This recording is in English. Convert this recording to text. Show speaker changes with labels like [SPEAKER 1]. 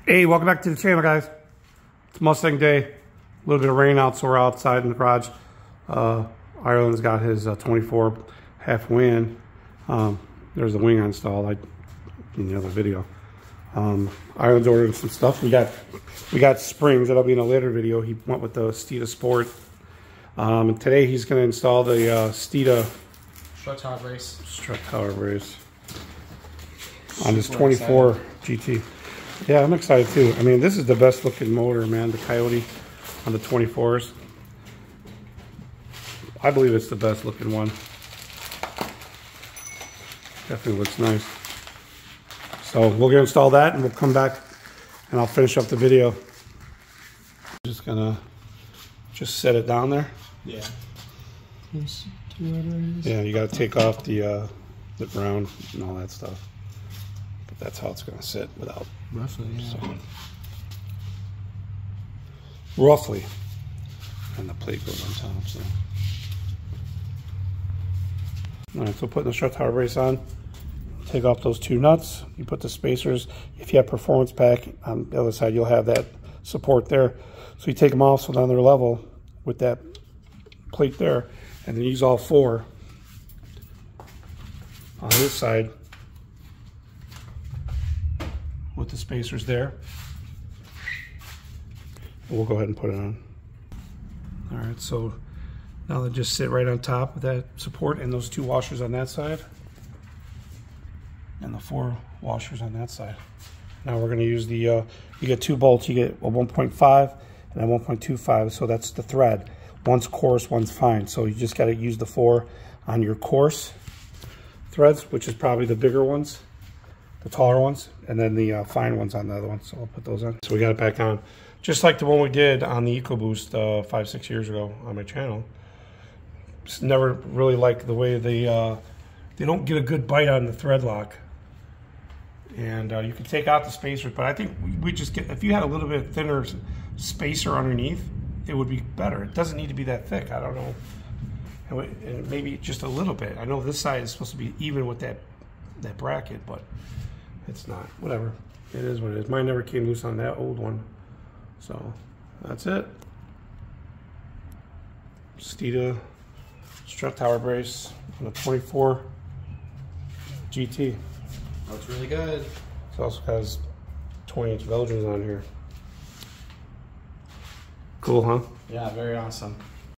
[SPEAKER 1] Hey, welcome back to the channel, guys. It's Mustang Day. A little bit of rain out, so we're outside in the garage. Ireland's got his 24 half wing. There's the wing installed in the other video. Ireland's ordering some stuff. We got springs. That'll be in a later video. He went with the Steeda Sport. And today he's going to install the Steeda
[SPEAKER 2] strut tower brace
[SPEAKER 1] on his 24 GT. Yeah, I'm excited too. I mean, this is the best looking motor, man. The Coyote on the 24s. I believe it's the best looking one. Definitely looks nice. So we'll get install that and we'll come back and I'll finish up the video. Just gonna set it down there.
[SPEAKER 2] Yeah.
[SPEAKER 1] Yeah, you gotta take off the ground and all that stuff. But that's how it's gonna sit without.
[SPEAKER 2] Roughly, yeah.
[SPEAKER 1] So, roughly. And the plate goes on top, so. Alright, so putting the strut tower brace on. Take off those two nuts. You put the spacers. If you have performance pack on the other side, you'll have that support there. So you take them off so now they're level with that plate there. And then use all four on this side with the spacers there. We'll go ahead and put it on. All right, so now they just sit right on top of that support and those two washers on that side and the four washers on that side. Now we're going to use the, you get two bolts, you get a 1.5 and a 1.25, so that's the thread. One's coarse, one's fine, so you just got to use the four on your coarse threads, which is probably the bigger ones, the taller ones, and then the fine ones on the other one. So I'll put those on. So we got it back on, just like the one we did on the EcoBoost 5-6 years ago on my channel. Just never really liked the way they don't get a good bite on the thread lock. And you can take out the spacers, but I think we just get, if you had a little bit thinner spacer underneath, it would be better. It doesn't need to be that thick. I don't know. And maybe just a little bit. I know this side is supposed to be even with that bracket, but it's not. Whatever. It is what it is. Mine never came loose on that old one. So that's it. Steeda strut tower brace on a 24 GT.
[SPEAKER 2] Looks really good.
[SPEAKER 1] It also has 20-inch Belgians on here. Cool, huh?
[SPEAKER 2] Yeah, very awesome.